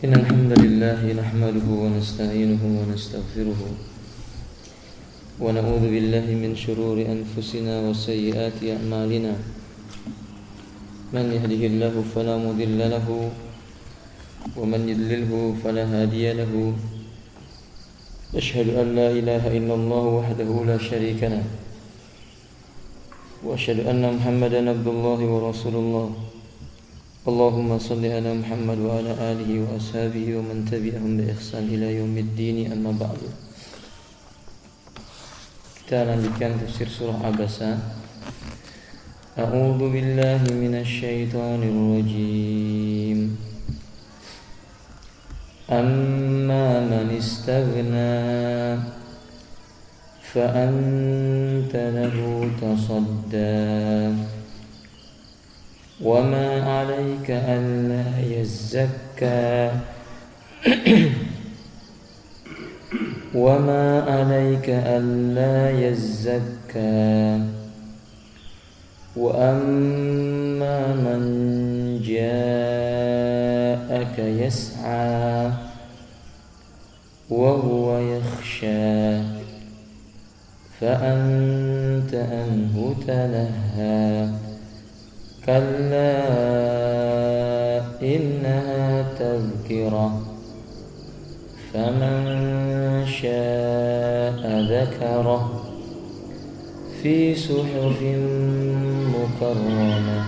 إن الحمد لله نحمده ونستعينه ونستغفره ونعوذ بالله من شرور أنفسنا وسيئات أعمالنا من يهده الله فلا مضل له ومن يضلله فلا هادي له أشهد أن لا إله إلا الله وحده لا شريك له وأشهد أن محمدا عبد الله ورسول الله اللهم صل على محمد وعلى آله وأصحابه ومن تبعهم بإحسان إلى يوم الدين أما بعد. Kita lanjutkan tafsir surah Abasa. A'udzu billahi minasyaitonir rajim. Amma man istaghna fa anta lahu tasadda وما عليك ألا يزكى وما عليك ألا يزكى وأما من جاءك يسعى وهو يخشى فأنت عنه تلهى كلا إنها تذكرة فمن شاء ذكره في صحف مكرمة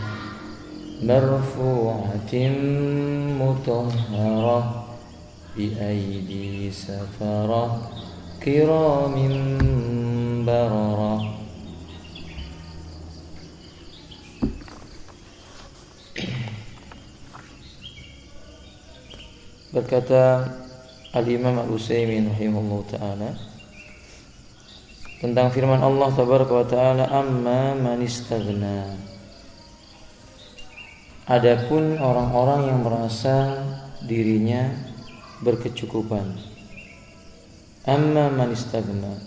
مرفوعة مطهرة بأيدي سفرة كرام بررة. Berkata Al-Imam Al-Utsaimin rahimahullah ta'ala tentang firman Allah tabaraka wa ta'ala, amma man istaghna, adapun orang-orang yang merasa dirinya berkecukupan. Amma man istaghna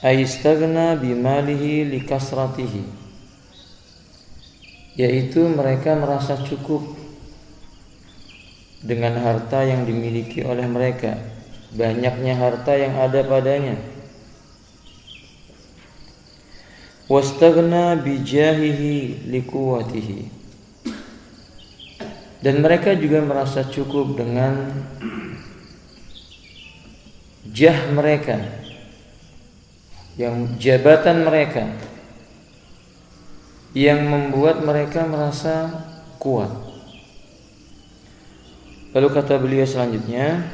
ay istaghna bimalihi likasratihi, yaitu mereka merasa cukup dengan harta yang dimiliki oleh mereka, banyaknya harta yang ada padanya. Wastaghna bijahihi liquwatihi, dan mereka juga merasa cukup dengan jah mereka, yang jabatan mereka yang membuat mereka merasa kuat. Lalu kata beliau selanjutnya,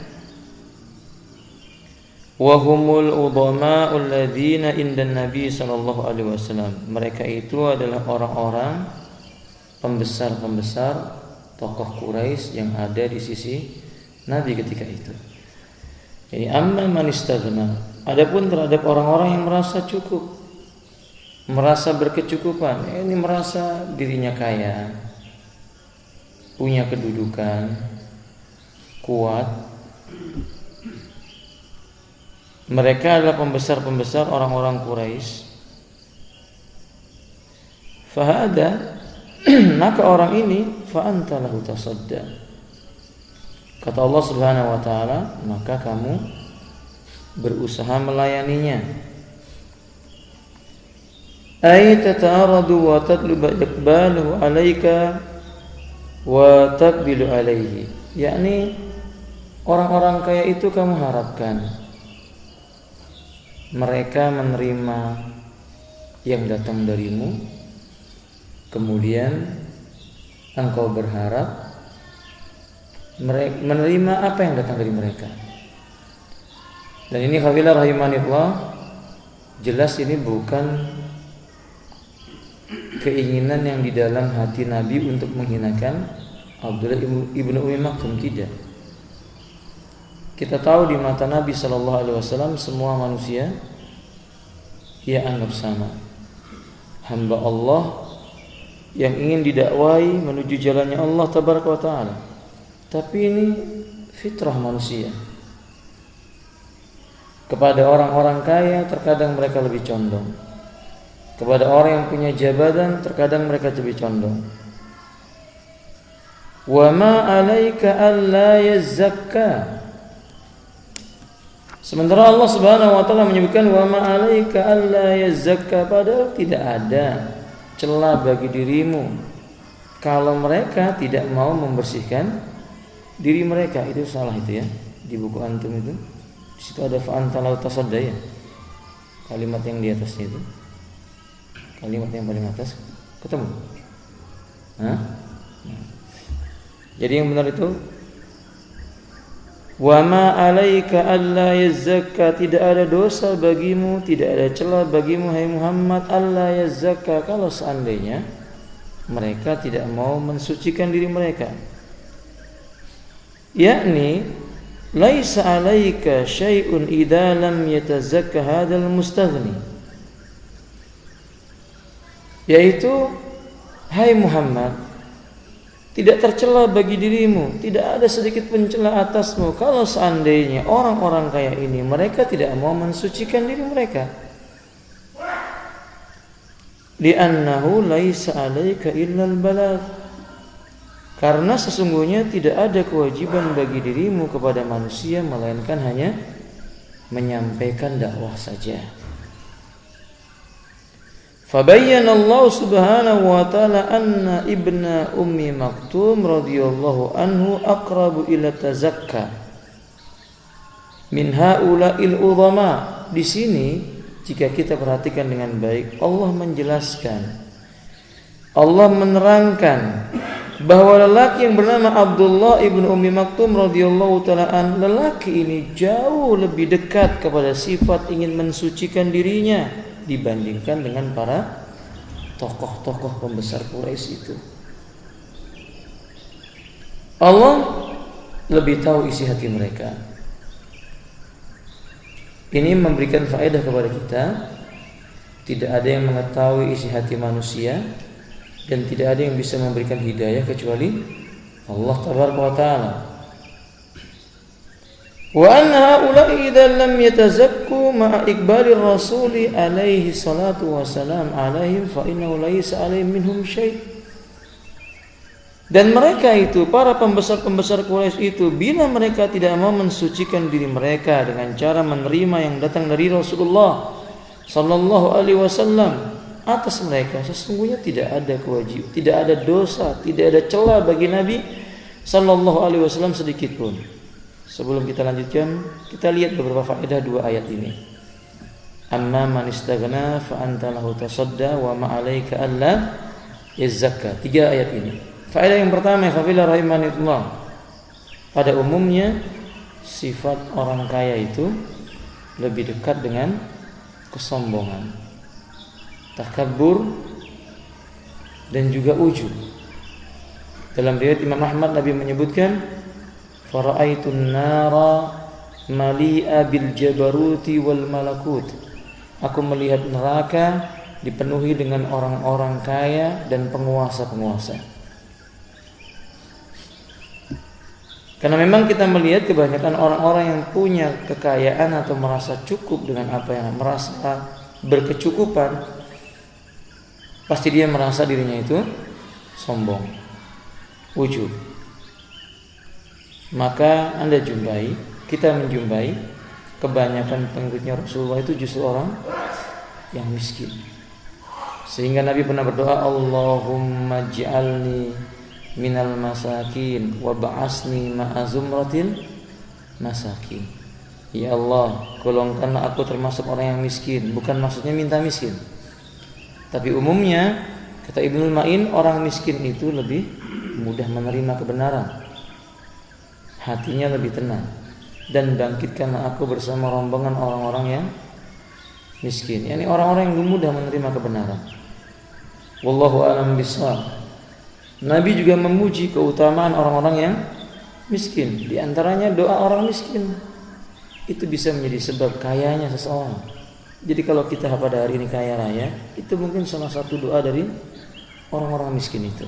wa humul udhama'u alladzina indan nabi sallallahu alaihi wasallam, mereka itu adalah orang-orang pembesar-pembesar tokoh Quraisy yang ada di sisi Nabi ketika itu. Jadi amma man istaghna, adapun terhadap orang-orang yang merasa cukup, merasa berkecukupan, ini merasa dirinya kaya, punya kedudukan, kuat. Mereka adalah pembesar-pembesar orang-orang Quraisy. Fahada, maka orang ini fa anta lahu tasadda, kata Allah Subhanahu wa taala, maka kamu berusaha melayaninya. Ay tata'aradu wa tatlubu iqbalahu alayka wa taqbilu alayhi, yakni orang-orang kaya itu kamu harapkan mereka menerima yang datang darimu, kemudian engkau berharap mereka menerima apa yang datang dari mereka. Dan ini khafilah rahimanillah, jelas ini bukan keinginan yang di dalam hati Nabi untuk menghinakan Abdullah ibnu Ummi Maktum, tidak. Kita tahu di mata Nabi sallallahu alaihi wasallam semua manusia ia anggap sama, hamba Allah yang ingin didakwai menuju jalannya Allah tabaraka wa taala. Tapi ini fitrah manusia. Kepada orang-orang kaya terkadang mereka lebih condong, kepada orang yang punya jabatan terkadang mereka lebih condong. Wa ma 'alaika alla yazakka. Sementara Allah Subhanahu wa taala menyebutkan wa ma 'alaika alla yazakka, padahal tidak ada celah bagi dirimu kalau mereka tidak mau membersihkan diri mereka. Itu salah itu ya. Di buku antum itu di situ ada fa anta lau tasadda ya. Kalimat yang di atasnya itu. Kalimat yang paling atas ketemu. Hah? Jadi yang benar itu wa ma 'alaika alla yazakka, tidak ada dosa bagimu, tidak ada celah bagimu hai Muhammad, alla yazakka, kalau seandainya mereka tidak mau mensucikan diri mereka. Yakni laisa 'alaika syai'un idza lam yatazakka hadzal mustaghni. Yaitu hai Muhammad, tidak tercela bagi dirimu, tidak ada sedikit pun celah atasmu kalau seandainya orang-orang kaya ini mereka tidak mau mensucikan diri mereka. Li'annahu laisa 'alaika illal balagh. Karena sesungguhnya tidak ada kewajiban bagi dirimu kepada manusia melainkan hanya menyampaikan dakwah saja. Fabayyana Allah Subhanahu wa taala anna ibna Ummi Maktum radhiyallahu anhu aqrabu ila tazakka min haula'il udhama. Di sini jika kita perhatikan dengan baik, Allah menjelaskan, Allah menerangkan bahwa lelaki yang bernama Abdullah ibnu Ummi Maktum radhiyallahu taala an, lelaki ini jauh lebih dekat kepada sifat ingin mensucikan dirinya dibandingkan dengan para tokoh-tokoh pembesar Quraisy itu. Allah lebih tahu isi hati mereka. Ini memberikan faedah kepada kita. Tidak ada yang mengetahui isi hati manusia dan tidak ada yang bisa memberikan hidayah kecuali Allah Tabaraka wa Ta'ala. Wa anna haula'i idza lam yatazakku ma'a iqbalir rasuli alaihi salatu wassalam alaihim fa innahu laisa alaihim minhum syai'. Dan mereka itu, para pembesar-pembesar Quraisy itu, bila mereka tidak mau mensucikan diri mereka dengan cara menerima yang datang dari Rasulullah sallallahu alaihi wasallam, atas mereka sesungguhnya tidak ada kewajiban, tidak ada dosa, tidak ada celah bagi Nabi sallallahu alaihi wasallam sedikit pun. Sebelum kita lanjutkan, kita lihat beberapa faedah dua ayat ini. Amma man istaghna fa anta lahu tasadda wa ma 'alaika alla yazakka. 3 ayat ini. Faedah yang pertama, khafila rahimanillah. Pada umumnya sifat orang kaya itu lebih dekat dengan kesombongan, takabbur, dan juga ujub. Dalam riwayat Imam Ahmad, Nabi menyebutkan, fara'aitun nara mali'a bil jabaruti wal malakut. Aku melihat neraka dipenuhi dengan orang-orang kaya dan penguasa-penguasa. Karena memang kita melihat kebanyakan orang-orang yang punya kekayaan atau merasa cukup dengan apa yang merasa berkecukupan, pasti dia merasa dirinya itu sombong, ujub. Maka Anda jumpai, kita menjumpai kebanyakan pengikutnya Rasulullah itu justru orang yang miskin. Sehingga Nabi pernah berdoa, Allahumma ij'alni minal masakin wa ba'asni ma'a zumratil masakin. Ya Allah, golongkanlah aku termasuk orang yang miskin. Bukan maksudnya minta miskin, tapi umumnya kata Ibnul Ma'in, orang miskin itu lebih mudah menerima kebenaran, hatinya lebih tenang. Dan bangkitkanlah aku bersama rombongan orang-orang yang miskin, yakni orang-orang yang mudah menerima kebenaran. Wallahu a'lam bishawab. Nabi juga memuji keutamaan orang-orang yang miskin. Di antaranya doa orang miskin. Itu bisa menjadi sebab kayanya seseorang. Jadi kalau kita pada hari ini kaya raya, itu mungkin salah satu doa dari orang-orang miskin itu.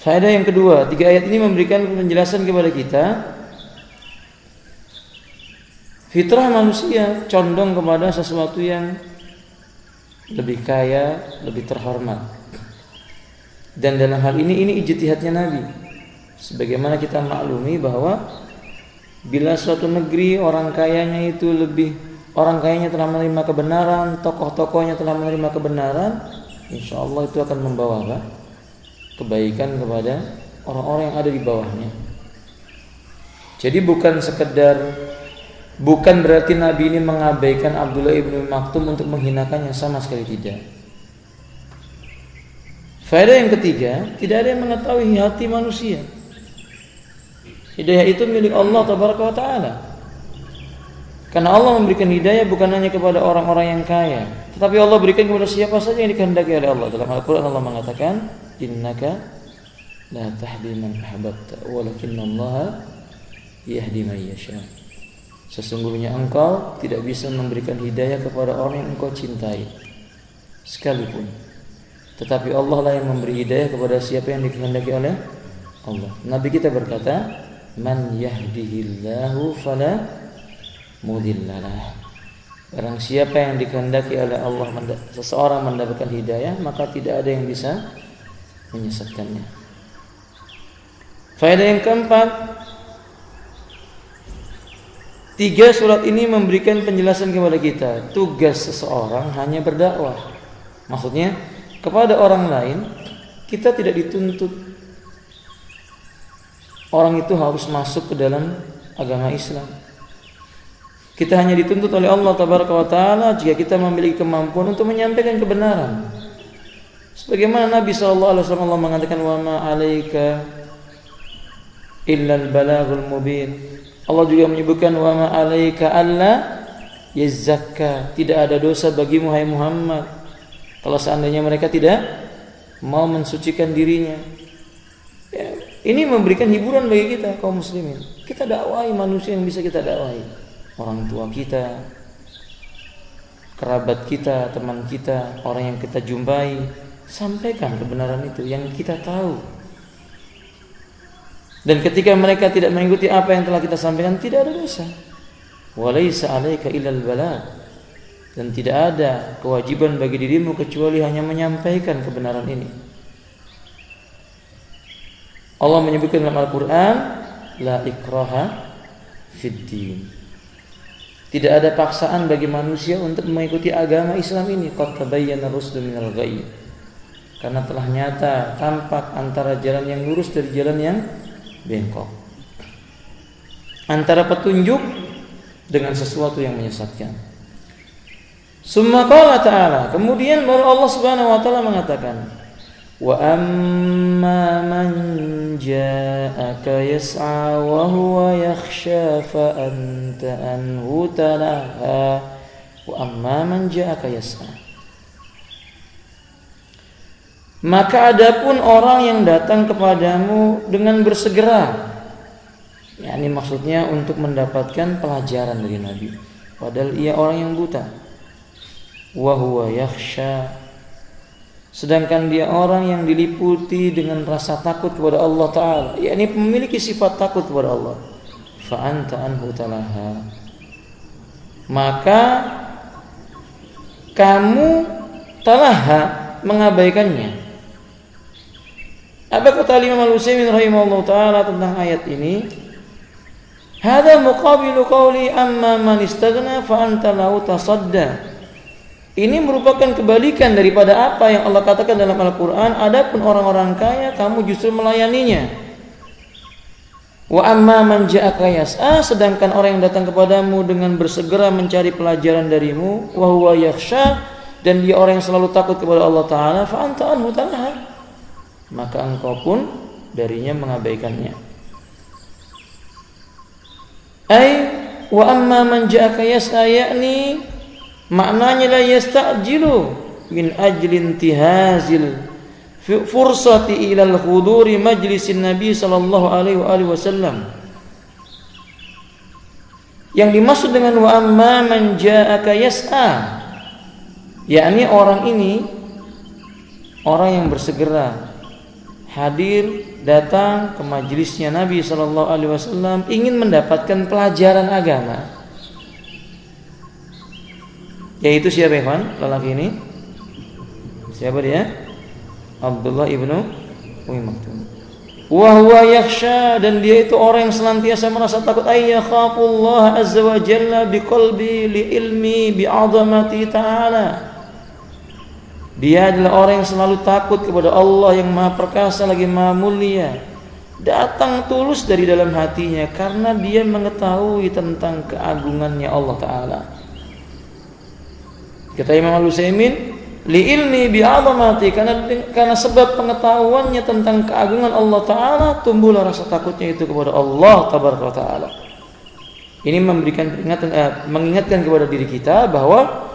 Faedah yang kedua, 3 ayat ini memberikan penjelasan kepada kita, fitrah manusia condong kepada sesuatu yang lebih kaya, lebih terhormat. Dan dalam hal ini ijtihadnya Nabi. Sebagaimana kita maklumi bahwa bila suatu negeri orang kayanya telah menerima kebenaran, tokoh-tokohnya telah menerima kebenaran, insya Allah itu akan membawa kebaikan kepada orang-orang yang ada di bawahnya. Jadi bukan berarti Nabi ini mengabaikan Abdullah ibn Maktum untuk menghinakannya, sama sekali tidak. Faedah yang ketiga, tidak ada yang mengetahui hati manusia. Hidayah itu milik Allah Tabaraka wa Ta'ala. Karena Allah memberikan hidayah bukan hanya kepada orang-orang yang kaya, tetapi Allah berikan kepada siapa saja yang dikehendaki oleh Allah. Dalam Al-Quran Allah mengatakan, innaka la tahdi man ahbabta walakinnallaha yahdi man yasha. Sesungguhnya engkau tidak bisa memberikan hidayah kepada orang yang engkau cintai sekalipun, tetapi Allah lah yang memberi hidayah kepada siapa yang dikehendaki oleh Allah. Nabi kita berkata, man yahdihillahu fala mudhillalah. Barang siapa yang dikehendaki oleh Allah seseorang mendapatkan hidayah, maka tidak ada yang bisa menyesatkannya. Faedah yang keempat, 3 surat ini memberikan penjelasan kepada kita. Tugas seseorang hanya berdakwah. Maksudnya kepada orang lain, kita tidak dituntut orang itu harus masuk ke dalam agama Islam. Kita hanya dituntut oleh Allah Tabaraka wa Ta'ala jika kita memiliki kemampuan untuk menyampaikan kebenaran. Sebagaimana Nabi SAW Allah mengatakan, wa ma 'alaika illal balaghul mubin. Allah juga menyebutkan, wa ma 'alaika alla yazakka. Tidak ada dosa bagimu hai Muhammad kalau seandainya mereka tidak mau mensucikan dirinya. Ya, ini memberikan hiburan bagi kita kaum muslimin. Kita dakwahi manusia yang bisa kita dakwahi. Orang tua kita, kerabat kita, teman kita, orang yang kita jumpai, sampaikan kebenaran itu yang kita tahu. Dan ketika mereka tidak mengikuti apa yang telah kita sampaikan, tidak ada dosa. Walaisa 'alaika illal balagh. Dan tidak ada kewajiban bagi dirimu kecuali hanya menyampaikan kebenaran ini. Allah menyebutkan dalam Al-Quran, la ikraha fid din. Tidak ada paksaan bagi manusia untuk mengikuti agama Islam ini. Qad tabayyana rusdu minal ghayy. Karena telah nyata tampak antara jalan yang lurus dari jalan yang bengkok, antara petunjuk dengan sesuatu yang menyesatkan. Summa qala ta'ala, kemudian baru Allah Subhanahu wa taala mengatakan, wa amma man ja'aka yas'a wa huwa yakhsha fa anta anhu talaha. Wa amma man ja'aka yas'a. Maka adapun orang yang datang kepadamu dengan bersegera, yakni maksudnya untuk mendapatkan pelajaran dari Nabi, padahal ia orang yang buta. Wa huwa yakhsha, sedangkan dia orang yang diliputi dengan rasa takut kepada Allah Ta'ala, yakni memiliki sifat takut kepada Allah. Fa anta anhu talaha, maka kamu talaha mengabaikannya. Apa kata Imam Al-Utsaimin rahimahullah ta'ala tentang ayat ini? Hada muqabilu qawli amma man istaghna fa anta lahu tasadda. Ini merupakan kebalikan daripada apa yang Allah katakan dalam Al-Quran. Adapun orang-orang kaya, kamu justru melayaninya. Wa amma man ja'aka yas'a, sedangkan orang yang datang kepadamu dengan bersegera mencari pelajaran darimu, wa huwa yakhsha, dan dia orang yang selalu takut kepada Allah Ta'ala, fa anta anhu talaha, maka engkau pun darinya mengabaikannya. Ay wa amma man ja'aka yas'a, yakni maknanya la yasta'jilu min ajli intihazil fursati ila al-huduri majlisin Nabi sallallahu alaihi wasallam. Yang dimaksud dengan wa amma man ja'aka yas'a, yakni orang ini orang yang bersegera hadir datang ke majelisnya Nabi sallallahu alaihi wasallam ingin mendapatkan pelajaran agama. Yaitu siapa, ikhwan? Lelaki ini siapa dia? Abdullah ibnu Ummi Maktum. Wa huwa yakhsha, dan dia itu orang yang senantiasa merasa takut, ayyakhafullah azza wa jalla biqalbi li ilmi bi'azamati ta'ala. Dia adalah orang yang selalu takut kepada Allah yang Maha Perkasa lagi Maha Mulia. Datang tulus dari dalam hatinya karena dia mengetahui tentang keagungannya Allah Ta'ala. Kata Imam Al-Utsaimin, li ilmi bi'azamati, karena sebab pengetahuannya tentang keagungan Allah Ta'ala, tumbuhlah rasa takutnya itu kepada Allah Tabaraka Ta'ala. Ini memberikan peringatan, mengingatkan kepada diri kita bahwa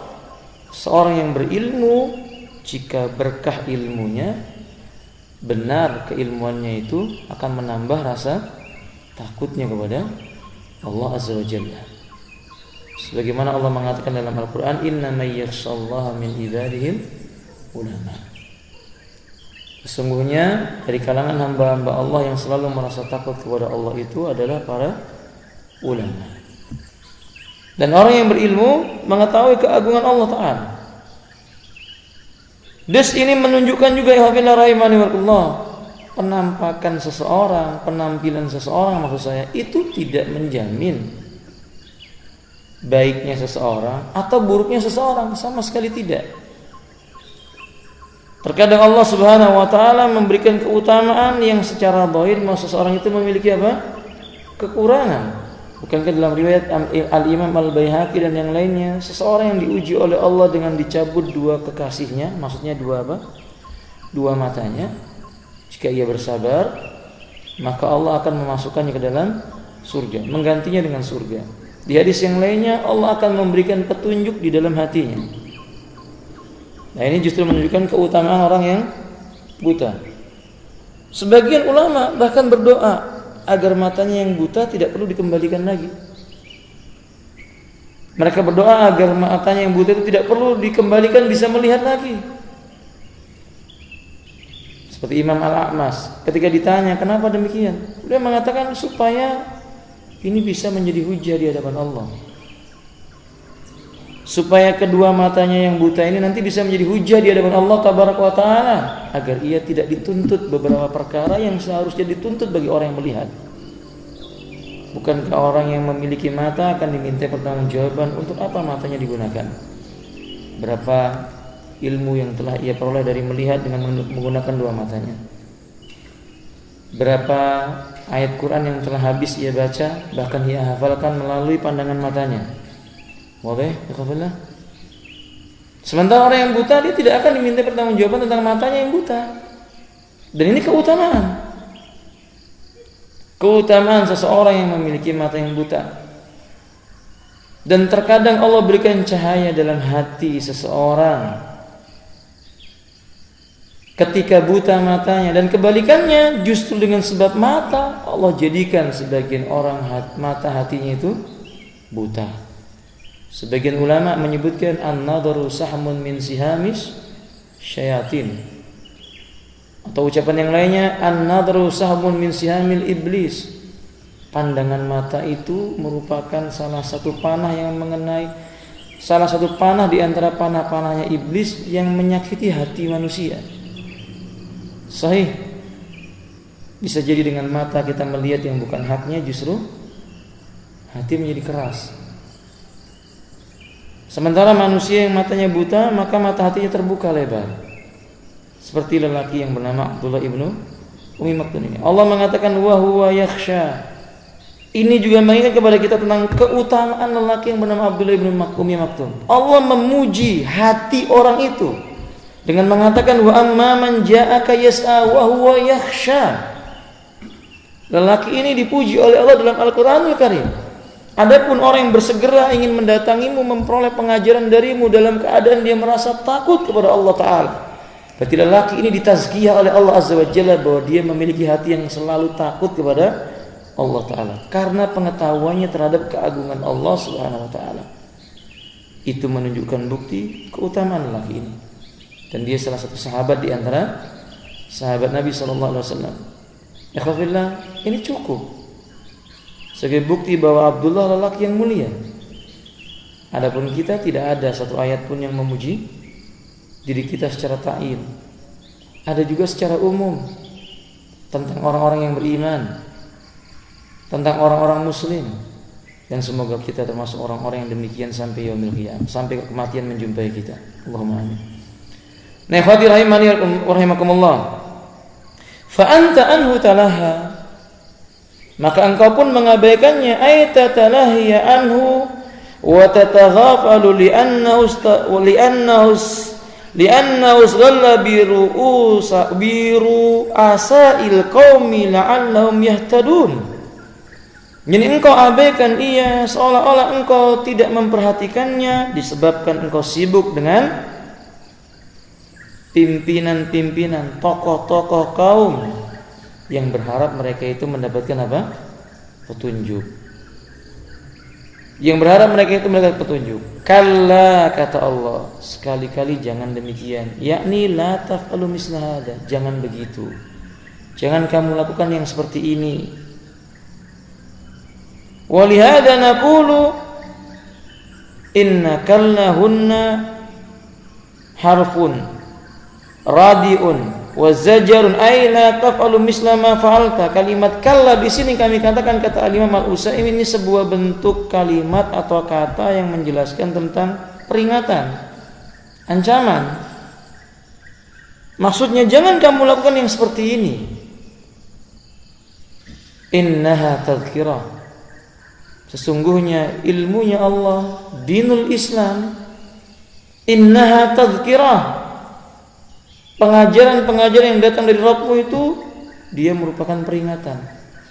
seorang yang berilmu, jika berkah ilmunya, benar keilmuannya itu akan menambah rasa takutnya kepada Allah Azza wa Jalla. Sebagaimana Allah mengatakan dalam Al-Quran, innamay yakhshallaha min ibadihil ulama. Sesungguhnya dari kalangan hamba-hamba Allah yang selalu merasa takut kepada Allah itu adalah para ulama. Dan orang yang berilmu mengetahui keagungan Allah Ta'ala. Dus ini menunjukkan juga penampakan seseorang, penampilan seseorang maksud saya, itu tidak menjamin baiknya seseorang atau buruknya seseorang, sama sekali tidak. Terkadang Allah Subhanahu wa taala memberikan keutamaan yang secara zahir seseorang itu memiliki apa? Kekurangan. Bukankah dalam riwayat Al-Imam Al-Baihaqi dan yang lainnya, seseorang yang diuji oleh Allah dengan dicabut dua kekasihnya, maksudnya dua apa? Dua matanya. Jika ia bersabar, maka Allah akan memasukkannya ke dalam surga, menggantinya dengan surga. Di hadis yang lainnya, Allah akan memberikan petunjuk di dalam hatinya. Nah, ini justru menunjukkan keutamaan orang yang buta. Sebagian ulama bahkan berdoa agar matanya yang buta tidak perlu dikembalikan lagi. Mereka berdoa agar matanya yang buta itu tidak perlu dikembalikan, bisa melihat lagi. Seperti Imam Al-A'mas, ketika ditanya kenapa demikian, dia mengatakan supaya ini bisa menjadi hujah di hadapan Allah, supaya kedua matanya yang buta ini nanti bisa menjadi hujah di hadapan Allah Tabaraka wa Ta'ala, agar ia tidak dituntut beberapa perkara yang seharusnya dituntut bagi orang yang melihat. Bukankah orang yang memiliki mata akan diminta pertanggungjawaban untuk apa matanya digunakan? Berapa ilmu yang telah ia peroleh dari melihat dengan menggunakan dua matanya? Berapa ayat Quran yang telah habis ia baca, bahkan ia hafalkan melalui pandangan matanya? Boleh, ya. Sementara orang yang buta, dia tidak akan diminta pertanggungjawaban tentang matanya yang buta. Dan ini keutamaan seseorang yang memiliki mata yang buta. Dan terkadang Allah berikan cahaya dalam hati seseorang ketika buta matanya, dan kebalikannya, justru dengan sebab mata Allah jadikan sebagian orang mata hatinya itu buta. Sebagian ulama menyebutkan an-nadharu sahmun min sihamis syayatin, atau ucapan yang lainnya an-nadharu sahmun min sihamil iblis. Pandangan mata itu merupakan salah satu panah di antara panah-panahnya iblis yang menyakiti hati manusia. Sahih, bisa jadi dengan mata kita melihat yang bukan haknya, justru hati menjadi keras. Sementara manusia yang matanya buta, maka mata hatinya terbuka lebar, seperti lelaki yang bernama Abdullah ibnu Ummi Maktum ini. Allah mengatakan wa huwa yakhsha. Ini juga mengingat kepada kita tentang keutamaan lelaki yang bernama Abdullah ibnu Ummi Maktum. Allah memuji hati orang itu dengan mengatakan wa amma man ja'aka yas'a wa huwa yakhsha. Lelaki ini dipuji oleh Allah dalam Al-Qur'anul Karim. Adapun orang yang bersegera ingin mendatangimu, memperoleh pengajaran darimu dalam keadaan dia merasa takut kepada Allah Ta'ala, berarti lelaki ini ditazkiyah oleh Allah Azza wa Jalla bahwa dia memiliki hati yang selalu takut kepada Allah Ta'ala karena pengetahuannya terhadap keagungan Allah Subhanahu wa Ta'ala. Itu menunjukkan bukti keutamaan lelaki ini. Dan dia salah satu sahabat di antara sahabat Nabi SAW. Ikhwafillah, ini cukup sebagai bukti bahwa Abdullah lelaki yang mulia. Adapun kita tidak ada satu ayat pun yang memuji diri kita secara ta'yin. Ada juga secara umum. tentang orang-orang yang beriman, tentang orang-orang muslim. Dan semoga kita termasuk orang-orang yang demikian sampai yaumil qiyamah, sampai kematian menjumpai kita. Allahumma amin. Nah, ikhwati rahimani wa rahimakumullah. Fa anta anhu talaha, maka engkau pun mengabaikannya, ay tatalahiya anhu wa tataghafalu li'annahu ghalla biru asail qaumi la'allahum yahtadun. Jadi engkau abaikan ia seolah-olah engkau tidak memperhatikannya disebabkan engkau sibuk dengan pimpinan-pimpinan, tokoh-tokoh kaum yang berharap mereka itu mendapatkan apa? Petunjuk. Yang berharap mereka itu mendapatkan petunjuk. Kalla, kata Allah, sekali-kali jangan demikian. Yakni la taf'alu misla hada, jangan begitu. Jangan kamu lakukan yang seperti ini. Walihada naqulu inna kallahunna harfun radiun wa zajarun ay la taf'alu misla ma fa'alta. Kalimat kalla di sini kami katakan, kata Al-Imam Al-Utsaimin, ini sebuah bentuk kalimat atau kata yang menjelaskan tentang peringatan, ancaman. Maksudnya jangan kamu lakukan yang seperti ini. Innaha tadhkirah, sesungguhnya ilmunya Allah, dinul Islam, innaha tadhkirah, pengajaran-pengajaran yang datang dari Rabbmu itu dia merupakan peringatan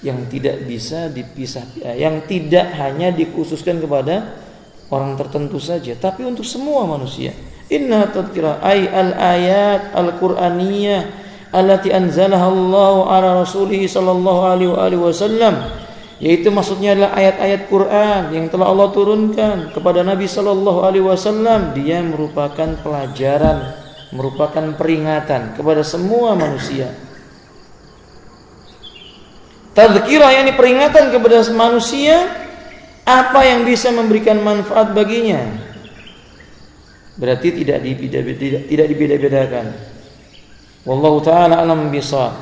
yang tidak bisa dipisah, yang tidak hanya dikhususkan kepada orang tertentu saja, tapi untuk semua manusia. Innaha tadhkirah ay al-ayat al-Qur'aniyah allati anzalaha Allah ala Rasulih sallallahu alaihi wasallam, yaitu maksudnya adalah ayat-ayat Quran yang telah Allah turunkan kepada Nabi sallallahu alaihi wasallam. Dia merupakan pelajaran, merupakan peringatan kepada semua manusia. Tadzkirah, yakni peringatan kepada manusia apa yang bisa memberikan manfaat baginya. Berarti tidak dibeda-bedakan. Wallahu taala alam bisawab.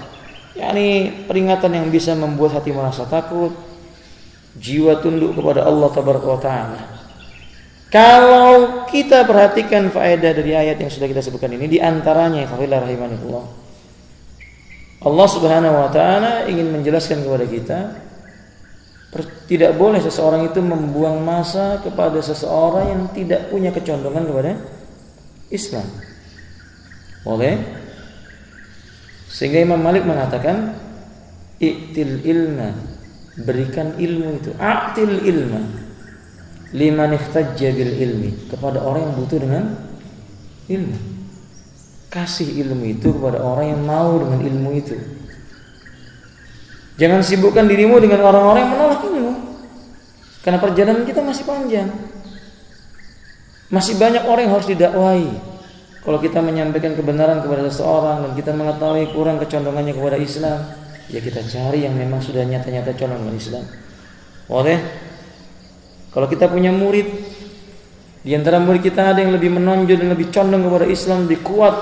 Yakni peringatan yang bisa membuat hati merasa takut, jiwa tunduk kepada Allah tabaraka taala. Kalau kita perhatikan faedah dari ayat yang sudah kita sebutkan ini, di antaranya ya rahimanillah, Allah Subhanahu wa taala ingin menjelaskan kepada kita tidak boleh seseorang itu membuang masa kepada seseorang yang tidak punya kecondongan kepada Islam. Boleh? Sehingga Imam Malik mengatakan, i'til ilma, berikan ilmu itu, a'til ilma liman ihtajja bil ilmi, kepada orang yang butuh dengan ilmu. Kasih ilmu itu kepada orang yang mau dengan ilmu itu. Jangan sibukkan dirimu dengan orang-orang yang menolak ilmu, karena perjalanan kita masih panjang. Masih banyak orang yang harus didakwahi. Kalau kita menyampaikan kebenaran kepada seseorang dan kita mengetahui kurang kecondongannya kepada Islam, ya kita cari yang memang sudah nyata-nyata condong dengan Islam. Boleh? Kalau kita punya murid, di antara murid kita ada yang lebih menonjol dan lebih condong kepada Islam, lebih kuat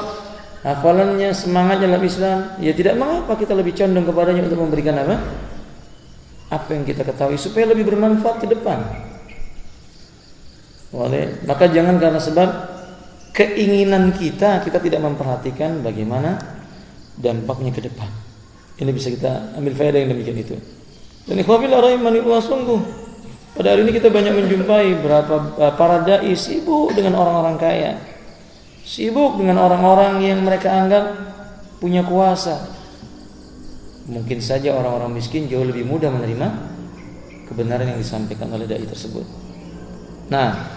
hafalannya, semangatnya dalam Islam, ya tidak mengapa kita lebih condong kepadanya untuk memberikan apa? Apa yang kita ketahui supaya lebih bermanfaat ke depan. Boleh? Maka jangan karena sebab keinginan kita tidak memperhatikan bagaimana dampaknya ke depan. Ini bisa kita ambil faedah yang demikian itu. Dan ikhwafillah rahimanillah, sungguh pada hari ini kita banyak menjumpai para dai sibuk dengan orang-orang kaya, sibuk dengan orang-orang yang mereka anggap punya kuasa. Mungkin saja orang-orang miskin jauh lebih mudah menerima kebenaran yang disampaikan oleh dai tersebut. Nah,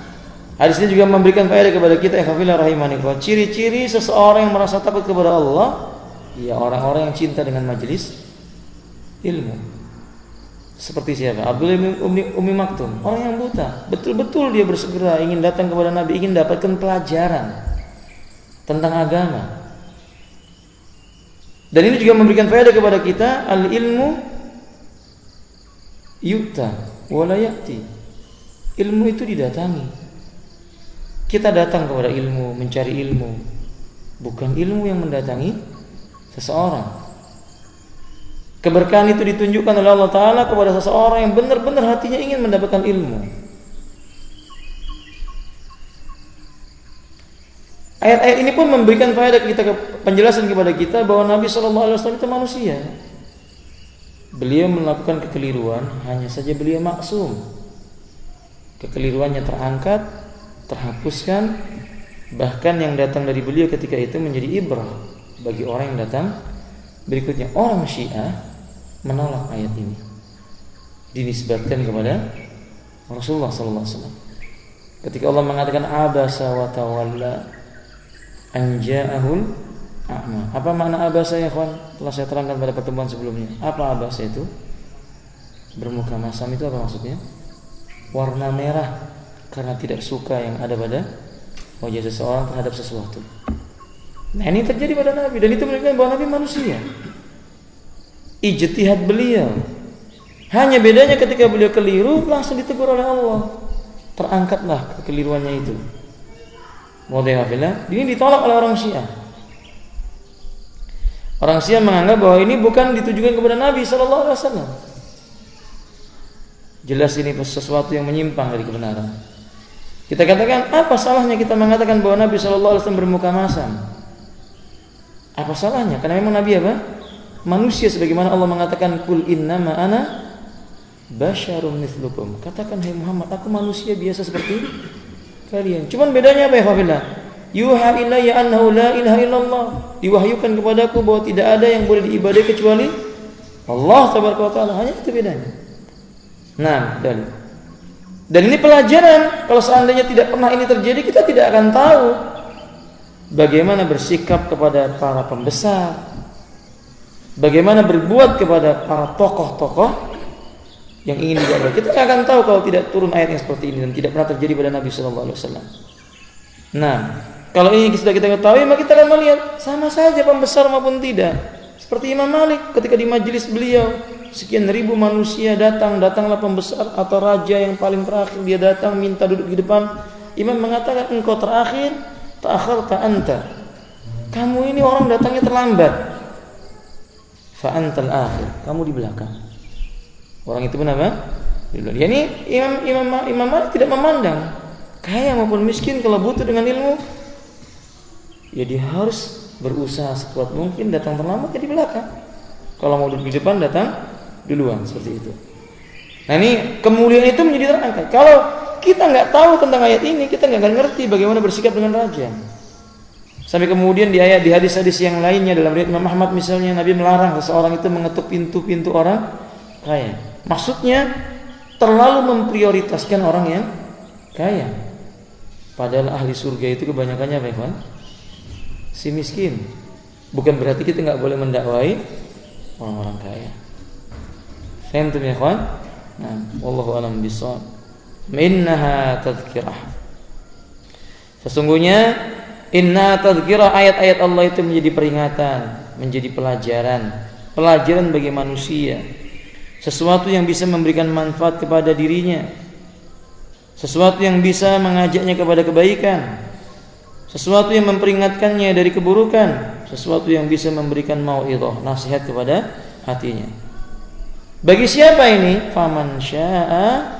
hadis ini juga memberikan faedah kepada kita, ikhwafillah rahimanillah, ciri-ciri seseorang yang merasa takut kepada Allah, ya orang-orang yang cinta dengan majelis ilmu. Seperti siapa? Abdullah bin Ummi Maktum, orang yang buta. Betul-betul dia bersegera ingin datang kepada Nabi, ingin dapatkan pelajaran tentang agama. Dan ini juga memberikan faedah kepada kita, al-ilmu yu'ta wa la ya'ti. Ilmu itu didatangi. Kita datang kepada ilmu, mencari ilmu, bukan ilmu yang mendatangi seseorang. Keberkahan itu ditunjukkan oleh Allah Ta'ala kepada seseorang yang benar-benar hatinya ingin mendapatkan ilmu. Ayat-ayat ini pun memberikan faedah kita, penjelasan kepada kita bahwa Nabi SAW itu manusia. Beliau melakukan kekeliruan, hanya saja beliau maksum. Kekeliruannya terangkat, terhapuskan, bahkan yang datang dari beliau ketika itu menjadi ibrah bagi orang yang datang berikutnya. Orang Syiah menolak ayat ini, dinisbatkan kepada Rasulullah SAW. Ketika Allah mengatakan abasa wa tawalla anja'ahul a'ma. Apa makna abasa ya kawan? Telah saya terangkan pada pertemuan sebelumnya. Apa abasa itu? Bermuka masam itu apa maksudnya? Warna merah karena tidak suka yang ada pada wajah seseorang terhadap sesuatu. Nah, ini terjadi pada Nabi, dan itu menunjukkan bahwa Nabi manusia. Ijtihad beliau. Hanya bedanya ketika beliau keliru langsung ditegur oleh Allah. Terangkatlah kekeliruannya itu. Ini ditolak oleh orang Syiah. Orang Syiah menganggap bahwa ini bukan ditujukan kepada Nabi SAW. Jelas ini sesuatu yang menyimpang dari kebenaran. Kita katakan, apa salahnya kita mengatakan bahwa Nabi SAW bermuka masam? Apa salahnya? Karena memang Nabi apa? Manusia, sebagaimana Allah mengatakan, Kul innama ana basyarum mithlukum. Katakan, hai Muhammad, aku manusia biasa seperti kalian. Cuman bedanya apa ya Fafillah? Yuha ilayya annahu la ilaha illallah. Diwahyukan kepadaku bahwa tidak ada yang boleh diibadahi kecuali Allah tabaraka wa taala. Hanya itu bedanya. Nah, dan ini pelajaran. Kalau seandainya tidak pernah ini terjadi, kita tidak akan tahu bagaimana bersikap kepada para pembesar, bagaimana berbuat kepada para tokoh-tokoh yang ingin dijaga. Kita tidak akan tahu kalau tidak turun ayat yang seperti ini, dan tidak pernah terjadi pada Nabi SAW. Nah, kalau ini sudah kita ketahui, maka kita akan melihat sama saja pembesar maupun tidak. Seperti Imam Malik ketika di majelis beliau, sekian ribu manusia datanglah pembesar atau raja yang paling terakhir, dia datang minta duduk di depan. Imam mengatakan, engkau terakhir, ta'akharta anta. Kamu ini orang datangnya terlambat. Fa antal akhir, kamu di belakang. Orang itu pun apa? Ya, ini Imam Malik tidak memandang kaya maupun miskin. Kalau butuh dengan ilmu, ya dia harus berusaha sekuat mungkin datang terlambat ya di belakang. Kalau mau duduk di depan, datang duluan, seperti itu. Nah, ini kemuliaan itu menjadi terangkat. Kalau kita nggak tahu tentang ayat ini, kita nggak akan ngerti bagaimana bersikap dengan raja. Sampai kemudian di hadis-hadis yang lainnya, dalam riwayat Imam Ahmad misalnya, Nabi melarang seseorang itu mengetuk pintu-pintu orang kaya. Maksudnya terlalu memprioritaskan orang yang kaya. Padahal ahli surga itu kebanyakannya apa ya kawan? Si miskin. Bukan berarti kita nggak boleh mendakwai orang-orang kaya. Faham ya kawan? Nah, wallahu a'lam bishawab. Innaha tadhkirah. Sesungguhnya inna tadhkirah, ayat-ayat Allah itu menjadi peringatan, menjadi pelajaran bagi manusia. Sesuatu yang bisa memberikan manfaat kepada dirinya, sesuatu yang bisa mengajaknya kepada kebaikan, sesuatu yang memperingatkannya dari keburukan, sesuatu yang bisa memberikan mau'idhah, nasihat kepada hatinya. Bagi siapa ini? Faman syaa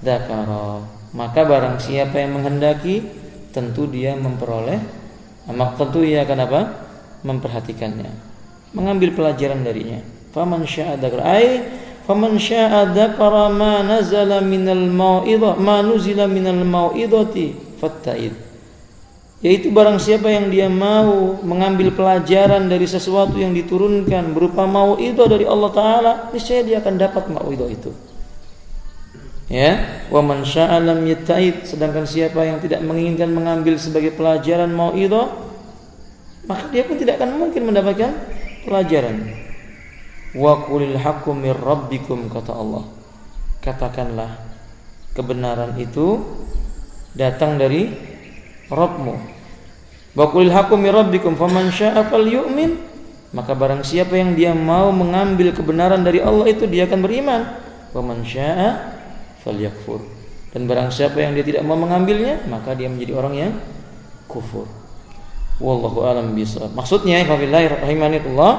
dzakara. Maka barang siapa yang menghendaki, tentu dia memperoleh, tentu ia akan apa? Memperhatikannya, mengambil pelajaran darinya. Faman syaa dzakara, faman syaa dzakara ma nazala minal mau'idhah, ma nuzila minal mau'idhati fatta'id. Yaitu barang siapa yang dia mau mengambil pelajaran dari sesuatu yang diturunkan berupa mau'idhah dari Allah Ta'ala, niscaya dia akan dapat mau'idhah itu. Ya, wa man syaa lam yatta'id. Sedangkan siapa yang tidak menginginkan mengambil sebagai pelajaran mau'idhah, maka dia pun tidak akan mungkin mendapatkan pelajaran. Wa qulil haqqu mir rabbikum, kata Allah. Katakanlah kebenaran itu datang dari Rabbmu. Wa qulil haqqu mir rabbikum faman syaa'a falyu'min. Maka barang siapa yang dia mau mengambil kebenaran dari Allah itu, dia akan beriman. Wa man syaa'a falyakfur. Dan barang siapa yang dia tidak mau mengambilnya, maka dia menjadi orang yang kufur. Wallahu a'lam bishawab. Maksudnya, ya rahimahullah,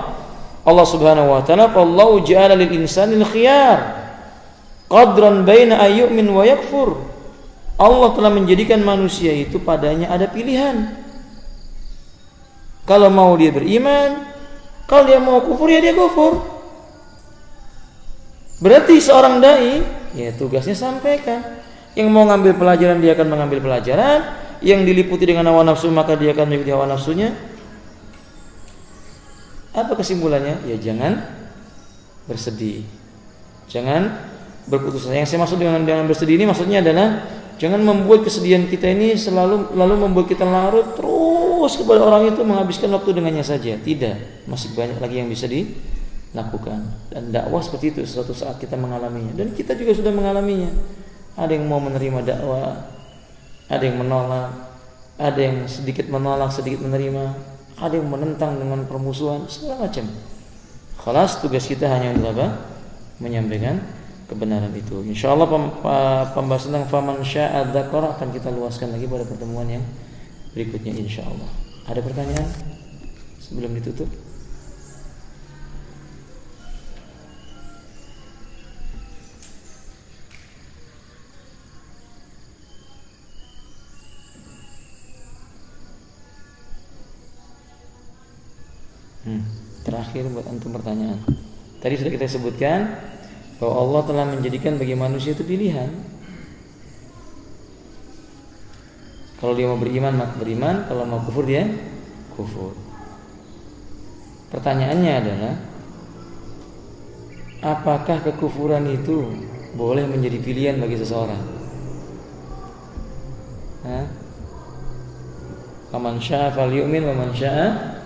Allah Subhanahu wa taala, "Allahu ja'ala lil insani khiyar qadran baina ayyumin wa yakfur." Allah telah menjadikan manusia itu padanya ada pilihan. Kalau mau dia beriman, kalau dia mau kufur ya dia kufur. Berarti seorang dai ya tugasnya sampaikan. Yang mau ngambil pelajaran dia akan mengambil pelajaran, yang diliputi dengan hawa nafsu maka dia akan mengikuti hawa nafsunya. Apa kesimpulannya? Ya jangan bersedih. Jangan berputus asa. Yang saya maksud dengan bersedih ini maksudnya adalah jangan membuat kesedihan kita ini lalu membuat kita larut terus kepada orang itu, menghabiskan waktu dengannya saja. Tidak, masih banyak lagi yang bisa dilakukan. Dan dakwah seperti itu suatu saat kita mengalaminya, dan kita juga sudah mengalaminya. Ada yang mau menerima dakwah, ada yang menolak, ada yang sedikit menolak, sedikit menerima, ada yang menentang dengan permusuhan, segala macam. Khalas, tugas kita hanya untuk apa? Menyampaikan kebenaran itu. Insyaallah pembahasan tentang faman syaa dzakara akan kita luaskan lagi pada pertemuan yang berikutnya insyaallah. Ada pertanyaan sebelum ditutup? Terakhir buat antum pertanyaan. Tadi sudah kita sebutkan bahwa Allah telah menjadikan bagi manusia itu pilihan. Kalau dia mau beriman maka beriman, kalau mau kufur dia kufur. Pertanyaannya adalah, apakah kekufuran itu boleh menjadi pilihan bagi seseorang? Faman syaa falyu'min wa man syaa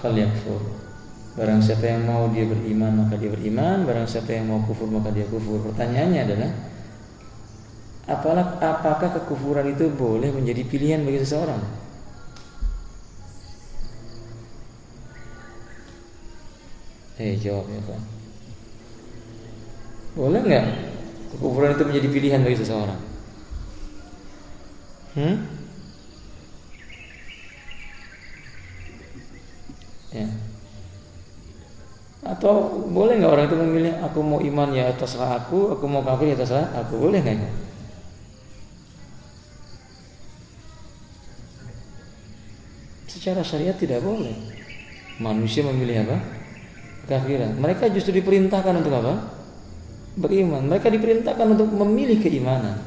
falyakfur. Barang siapa yang mau dia beriman maka dia beriman, barang siapa yang mau kufur maka dia kufur. Pertanyaannya adalah, apakah kekufuran itu boleh menjadi pilihan bagi seseorang? Jawab ya Pak. Boleh nggak kekufuran itu menjadi pilihan bagi seseorang? Ya. Atau boleh nggak orang itu memilih, aku mau iman ya terserah aku mau kafir ya terserah aku, boleh nggak? Secara syariat tidak boleh. Manusia memilih apa? Kafiran. Mereka justru diperintahkan untuk apa? Beriman. Mereka diperintahkan untuk memilih keimanan.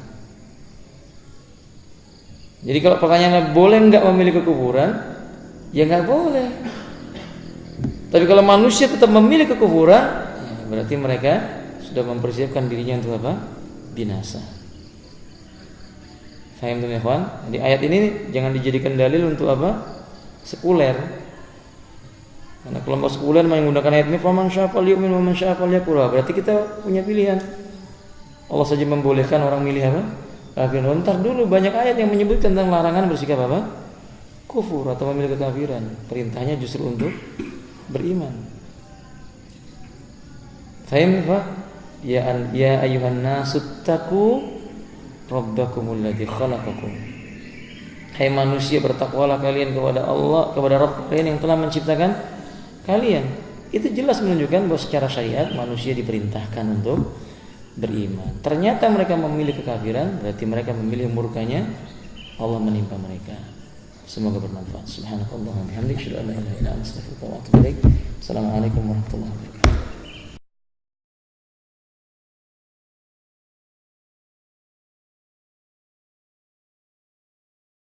Jadi kalau pertanyaannya boleh nggak memilih kekufuran, ya nggak boleh. Tapi kalau manusia tetap memilih kekufuran, ya berarti mereka sudah mempersiapkan dirinya untuk apa? Binasa. Faham tuh ya kawan? Jadi ayat ini jangan dijadikan dalil untuk apa? Sekuler. Karena kelompok sekuler menggunakan ayat ini faman syaa falyu'min wa man syaa falyakfur. Berarti kita punya pilihan. Allah saja membolehkan orang milih apa? Kafir. Entar dulu banyak ayat yang menyebutkan tentang larangan bersikap apa? Kufur atau memilih kekafiran. Perintahnya justru untuk beriman. Fahim Pak? Ya ayuhan nasu taqu rabbakumul ladzi khalaqakum. Hai manusia, bertakwalah kalian kepada Allah, kepada Rabb kalian yang telah menciptakan kalian. Itu jelas menunjukkan bahwa secara syariat manusia diperintahkan untuk beriman. Ternyata mereka memilih kekafiran, berarti mereka memilih murkanya Allah menimpa mereka. Semoga bermanfaat. Subhanakallahumma wa bihamdika, asyhadu an la ilaha illa anta, astaghfiruka wa atubu ilaik. Assalamualaikum warahmatullahi wabarakatuh.